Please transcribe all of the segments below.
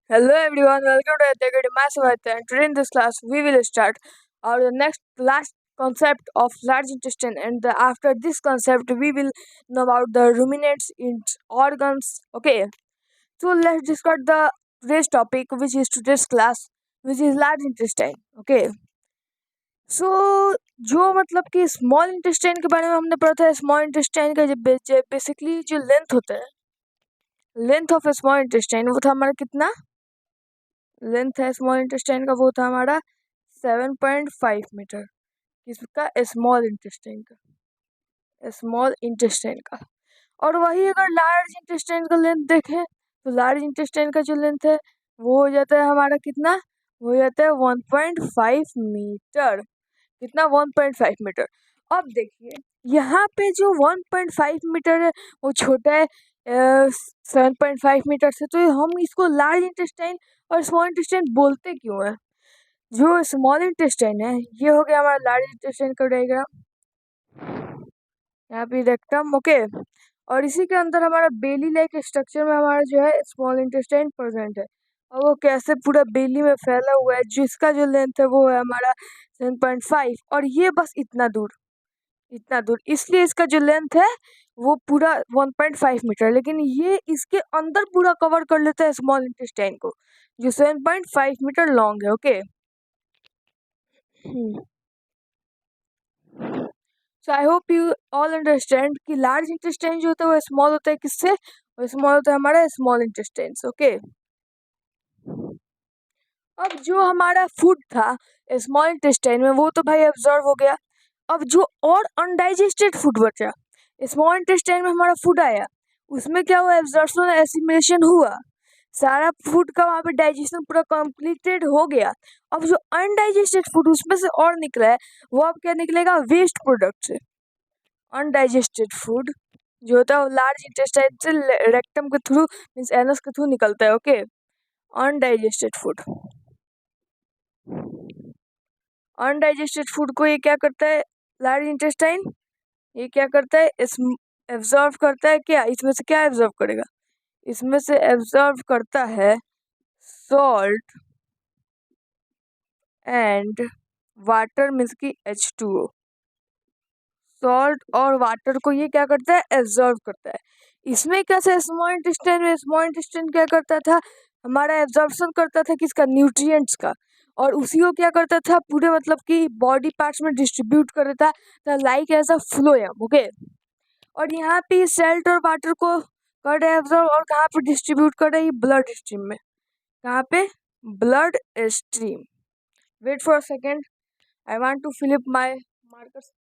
Hello everyone, welcome to Integrity Massive and today in this class we will start our next last concept of large intestine and after this concept we will know about the ruminants, its organs. Okay, so let's discuss the today's topic which is today's class which is large intestine. Okay, so जो मतलब कि small intestine के बारे में हमने पढ़ा था। Small intestine का बेसिकली जो लेंथ होता है, लेंथ ऑफ स्मॉल इंटेस्टाइन वो था हमारा कितना, लेंथ है स्मॉल इंटेस्टाइन का वो था हमारा 7.5 मीटर। किसका? स्मॉल इंटेस्टाइन का, स्मॉल इंटेस्टाइन का। और वही अगर लार्ज इंटेस्टाइन का लेंथ देखें तो लार्ज इंटेस्टाइन का जो लेंथ है वो हो जाता है हमारा कितना, वो हो जाता है 1.5 मीटर। कितना? 1.5 मीटर। अब देखिए यहाँ पे जो 1.5 मीटर है वो छोटा है 7.5 मीटर से, तो हम इसको लार्ज इंटेस्टाइन और स्मॉल इंटेस्टाइन बोलते क्यों है? जो स्मॉल इंटेस्टाइन है ये हो गया हमारा लार्ज इंटेस्टाइन का डायग्राम, यहाँ पे रेक्टम। ओके, और इसी के अंदर हमारा बेली लाइक स्ट्रक्चर में हमारा जो है स्मॉल इंटेस्टाइन प्रेजेंट है। और वो कैसे पूरा बेली में फैला हुआ है, जिसका जो लेंथ है वो है हमारा 7.5 और ये बस इतना दूर, इतना दूर, इसलिए इसका जो लेंथ है वो पूरा 1.5 मीटर, लेकिन ये इसके अंदर पूरा कवर कर लेता है स्मॉल इंटेस्टाइन को जो 7.5 मीटर लॉन्ग है। Okay, so I hope you all understand कि लार्ज इंटेस्टाइन जो होता है वो स्मॉल होता है किससे, वो स्मॉल होता है हमारा स्मॉल इंटेस्टाइन। ओके, अब जो हमारा फूड था स्मॉल इंटेस्टाइन में वो तो भाई एब्जॉर्ब हो गया। अब जो और अनडाइजेस्टेड फूड बचा स्मॉल इंटेस्टाइन में, हमारा फूड आया उसमें क्या हुआ, एब्जॉर्प्शन एसिमिलेशन हुआ, सारा फूड का वहाँ पे डाइजेशन पूरा कंप्लीटेड हो गया। अब जो अनडाइजेस्टेड फूड उसमें से और निकला है वो अब क्या निकलेगा, वेस्ट प्रोडक्ट से। अनडाइजेस्टेड फूड जो होता है वो लार्ज इंटेस्टाइन से रेक्टम के थ्रू मींस एनस के थ्रू निकलता है। Okay, undigested food, undigested food को ये क्या करता है लार्ज इंटेस्टाइन, ये क्या करता है, इस एब्जॉर्व करता है। क्या इसमें से क्या एब्जॉर्व करेगा, इसमें से एब्जॉर्व करता है सॉल्ट एंड वाटर मीन्स की H2O। सॉल्ट और वाटर को ये क्या करता है, एब्जॉर्व करता है। इसमें कैसे स्मॉल इंटेस्टाइन में, स्मॉल इंटेस्टाइन क्या करता था, हमारा एब्जॉर्प्शन करता था किसका, न्यूट्रिएंट्स का, और उसी को क्या करता था पूरे मतलब कि बॉडी पार्ट्स में डिस्ट्रीब्यूट कर देता था like as a phloem. Okay, और यहाँ पे सॉल्ट और वाटर को कर रहे एब्जॉर्ब और कहाँ पे डिस्ट्रीब्यूट कर रहे, ब्लड स्ट्रीम में। कहाँ पे, blood stream. Wait for a second, I want to fill up my markers.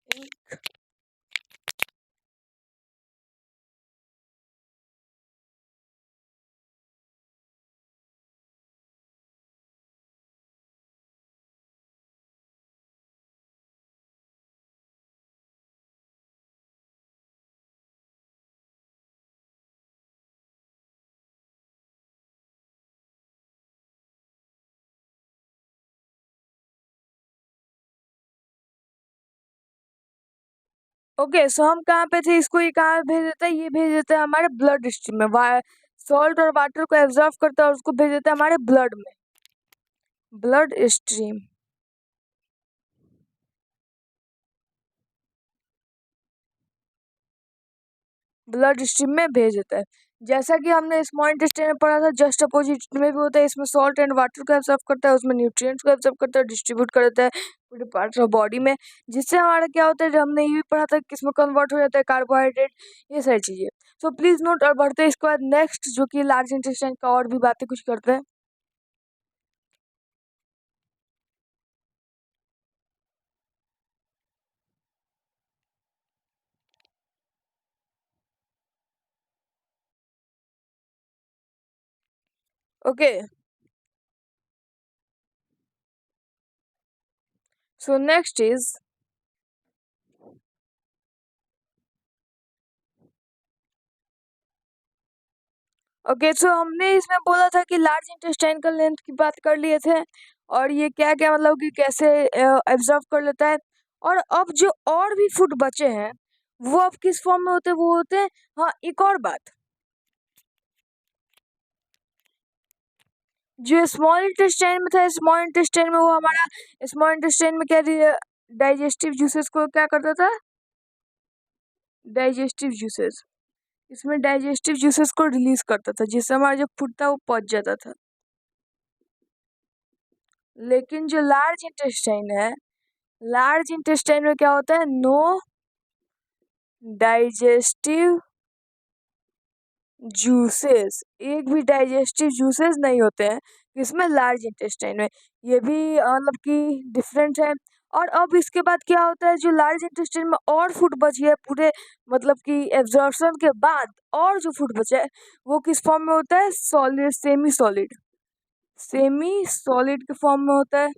Okay, so हम कहाँ पे थे, इसको ये कहाँ भेज देता है, ये भेज देता है हमारे ब्लड स्ट्रीम में। सॉल्ट और वाटर को एब्जॉर्व करता है और उसको भेज देता है हमारे ब्लड में, ब्लड स्ट्रीम। ब्लड स्ट्रीम में भेज देता है। जैसा कि हमने स्मॉल इंटेस्टाइन में पढ़ा था, जस्ट अपोजिट में भी होता है। इसमें सॉल्ट एंड वाटर को एब्जॉर्ब करता है, उसमें न्यूट्रिएंट्स को एब्जॉर्ब करता है, डिस्ट्रीब्यूट कर देता है पूरे पार्ट्स ऑफ बॉडी में, जिससे हमारा क्या होता है, जो हमने ये भी पढ़ा था कि इसमें कन्वर्ट हो जाता है कार्बोहाइड्रेट, ये सारी चीज़ें। सो प्लीज़ नोट, और बढ़ते हैं इसके बाद नेक्स्ट जो कि लार्ज इंटेस्टाइन का और भी बातें कुछ करते हैं। Okay, so next is, okay, so हमने इसमें बोला था कि लार्ज इंटेस्टाइन का लेंथ की बात कर लिए थे और ये क्या क्या मतलब कि कैसे एब्जॉर्व कर लेता है। और अब जो और भी फूड बचे हैं वो अब किस फॉर्म में होते हैं, वो होते हैं, हाँ एक और बात, जो स्मॉल इंटेस्टाइन में था, स्मॉल इंटेस्टाइन में वो हमारा स्मॉल इंटेस्टाइन में क्या डाइजेस्टिव जूसेस को क्या करता था, डाइजेस्टिव जूसेस, इसमें डाइजेस्टिव जूसेस को रिलीज करता था, जिससे हमारा जो फूड था वो पच जाता था। लेकिन जो लार्ज इंटेस्टाइन है, लार्ज इंटेस्टाइन में क्या होता है, नो डाइजेस्टिव जूसेस, एक भी डाइजेस्टिव जूसेस नहीं होते हैं इसमें, लार्ज इंटेस्टाइन में। ये भी मतलब कि डिफरेंट है। और अब इसके बाद क्या होता है, जो लार्ज इंटेस्टाइन में और फूड बच गया पूरे मतलब कि एब्जॉर्प्शन के बाद, और जो फूड बचा है वो किस फॉर्म में होता है, solid, semi solid, semi solid के फॉर्म में होता है,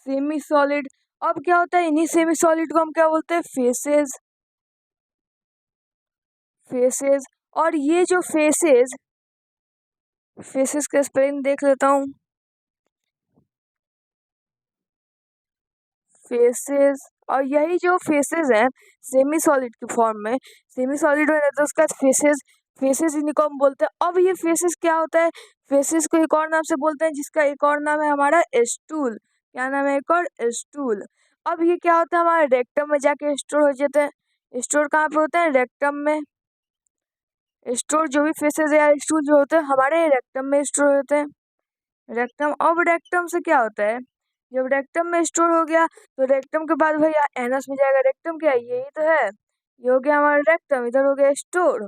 सेमी सॉलिड। अब क्या होता है, इन्हीं सेमी सॉलिड को हम क्या बोलते हैं, फेसेस, फेसेस। और ये जो फेसेस, फेसेस का स्पेलिंग देख लेता हूँ, फेसेस। और यही जो फेसेस हैं सेमी सॉलिड की फॉर्म में, सेमी सॉलिड होने तो उसका फेसेस, फेसेस इन्हीं को हम बोलते हैं। अब ये फेसेस क्या होता है, फेसेस को एक और नाम से बोलते हैं जिसका एक और नाम है हमारा स्टूल। क्या नाम है, एक और, स्टूल। अब ये क्या होता है, हमारे रेक्टम में जाके स्टोर हो जाते हैं। स्टोर कहाँ पे होते हैं, रेक्टम में। स्टोर जो भी फेसेस या स्टूल जो होते हैं हमारे रेक्टम में स्टोर होते हैं, रेक्टम। अब रेक्टम से क्या होता है, जब रेक्टम में स्टोर हो गया तो रेक्टम के बाद भैया एनस में जाएगा। रेक्टम क्या है, यही तो है, ये हो गया हमारा रेक्टम, इधर हो गया स्टोर,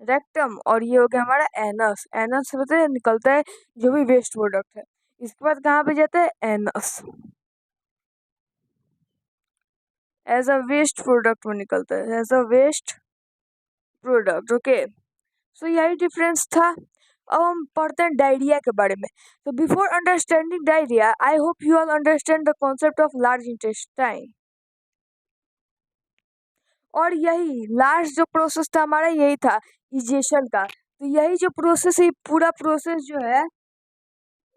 रेक्टम। और ये हो गया हमारा एनस, एनस से पता है निकलता है जो भी वेस्ट प्रोडक्ट है। इसके बाद कहाँ पे जाता है, anus, as a waste product में निकलता है, as a waste product. Okay, so यही डिफरेंस था। अब हम पढ़ते हैं डायरिया के बारे में। तो before understanding diarrhoea, I hope you all understand the concept of large intestine. और यही लास्ट जो प्रोसेस था हमारा, यही था इजेशन का। तो यही जो प्रोसेस है, पूरा प्रोसेस जो है,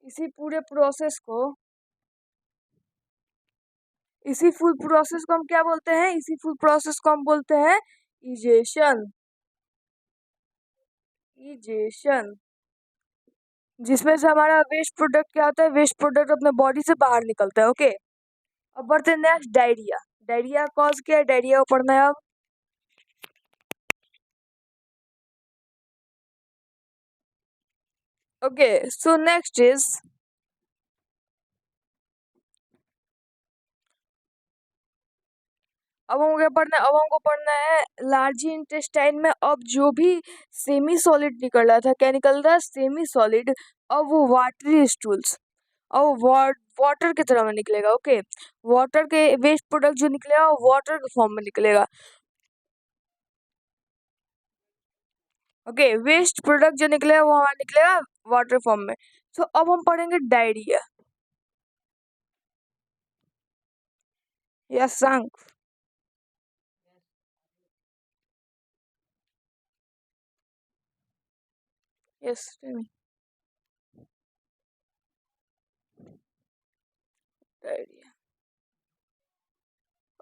इसी पूरे प्रोसेस को, इसी फुल प्रोसेस को हम क्या बोलते हैं, इसी फुल प्रोसेस को हम बोलते हैं इजेशन, इजेशन। जिसमें से हमारा वेस्ट प्रोडक्ट क्या होता है, वेस्ट प्रोडक्ट अपने बॉडी से बाहर निकलता है। ओके, अब बढ़ते हैं नेक्स्ट, डायरिया। डायरिया कॉज क्या है, डायरिया को पढ़ना है अब। ओके, सो नेक्स्ट इज, अब हमको क्या पढ़ना है, अब हमको पढ़ना है लार्ज इंटेस्टाइन में अब जो भी सेमी सॉलिड निकल रहा था, क्या निकल रहा है, सेमी सॉलिड। अब वो वाटरी स्टूल्स, अब वाटर की तरह में निकलेगा। ओके, वाटर के वेस्ट प्रोडक्ट जो निकलेगा वो वाटर के फॉर्म में निकलेगा। ओके, वेस्ट प्रोडक्ट जो निकलेगा वो हमारा निकलेगा वाटर फॉर्म में। सो अब हम पढ़ेंगे डायरिया। यस सांग, यस डायरिया।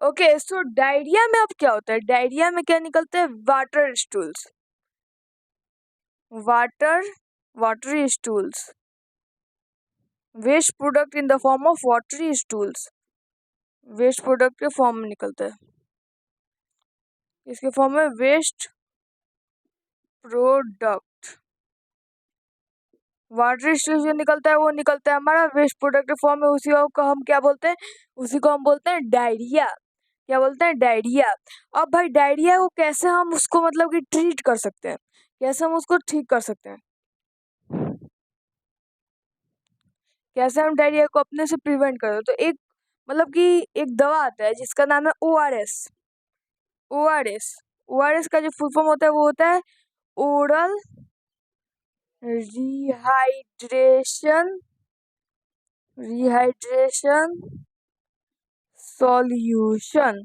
ओके, सो डायरिया में अब क्या होता है, डायरिया में क्या निकलता है, water stools, water, watery stools, waste product in the form of watery stools, waste product के फॉर्म में निकलता है, इसके फॉर्म में वेस्ट प्रोडक्ट, वाटर स्टूल जो निकलता है वो निकलता है हमारा वेस्ट प्रोडक्ट के फॉर्म में। उसी को हम क्या बोलते हैं, उसी को हम बोलते हैं डायरिया। क्या बोलते हैं, डायरिया। अब भाई डायरिया को कैसे हम उसको मतलब कि ट्रीट कर सकते हैं, कैसे हम उसको ठीक कर सकते हैं, कैसे हम डायरिया को अपने से प्रिवेंट करें। तो एक मतलब कि एक दवा आता है जिसका नाम है ORS, ORS, ORS का जो फुल फॉर्म होता है वो होता है ओरल रिहाइड्रेशन, रिहाइड्रेशन सॉल्यूशन।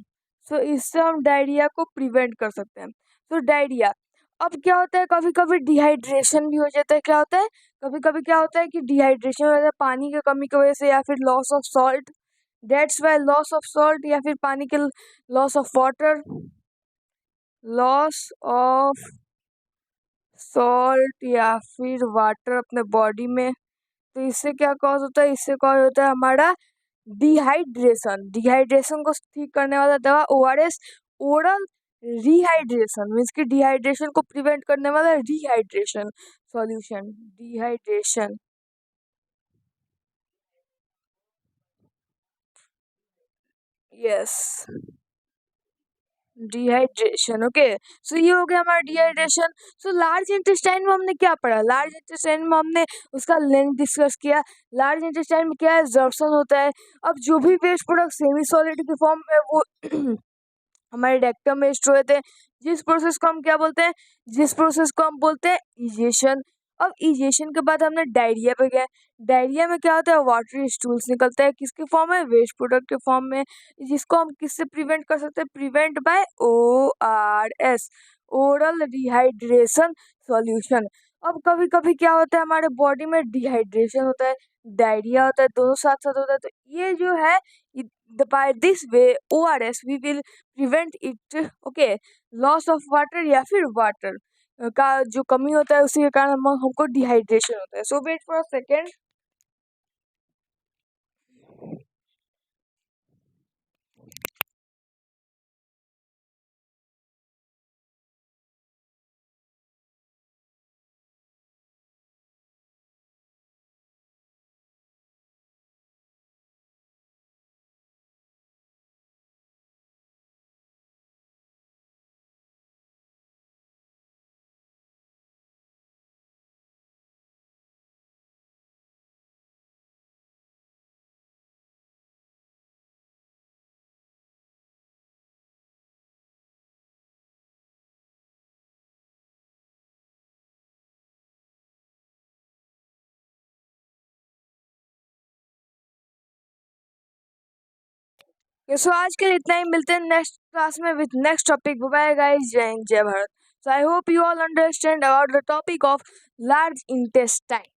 सो इससे हम डायरिया को प्रिवेंट कर सकते हैं। तो डायरिया, अब क्या होता है, कभी कभी डिहाइड्रेशन भी हो जाता है। क्या होता है, कभी कभी क्या होता है कि डिहाइड्रेशन हो जाता है पानी की कमी की वजह से, या फिर loss of salt, that's why loss of salt, या फिर पानी के loss of water, loss of salt या फिर वाटर अपने बॉडी में तो इससे क्या कॉज होता है, इससे कॉज होता है हमारा डिहाइड्रेशन। डिहाइड्रेशन को ठीक करने वाला दवा ओआरएस, ओरल रिहाइड्रेशन मीन्स कि डिहाइड्रेशन को प्रिवेंट करने वाला rehydration solution, dehydration. Yes, dehydration. Okay, so ये हो गया हमारा डिहाइड्रेशन। सो लार्ज इंटेस्टाइन में हमने क्या पढ़ा, लार्ज इंटेस्टाइन में हमने उसका लेंथ डिस्कस किया। लार्ज इंटेस्टाइन में क्या है, एब्जॉर्प्शन होता है। अब जो भी वेस्ट प्रोडक्ट सेमी सॉलिड की फॉर्म में वो हमारे रेक्टम में स्टोर होते हैं, जिस प्रोसेस को हम क्या बोलते हैं, जिस प्रोसेस को हम बोलते हैं इजेशन। अब इजेशन के बाद हमने डायरिया पे गया। डायरिया में क्या होता है, वाटरी स्टूल्स निकलता है, किसके फॉर्म में, वेस्ट प्रोडक्ट के फॉर्म में, जिसको हम किससे प्रिवेंट कर सकते हैं, prevent by ORS, oral rehydration solution. अब कभी कभी क्या होता है, हमारे बॉडी में डिहाइड्रेशन होता है, डायरिया होता है, दोनों साथ साथ होता है। तो ये जो है, by this way ORS we will prevent it. Okay, loss of water या फिर वाटर का जो कमी होता है उसी के कारण हमको डिहाइड्रेशन होता है। So wait for a second. So आज के लिए इतना ही, मिलते हैं नेक्स्ट क्लास में with next topic. Bye guys, जय हिंद, जय Bharat. So I hope you all understand about the topic of large intestine.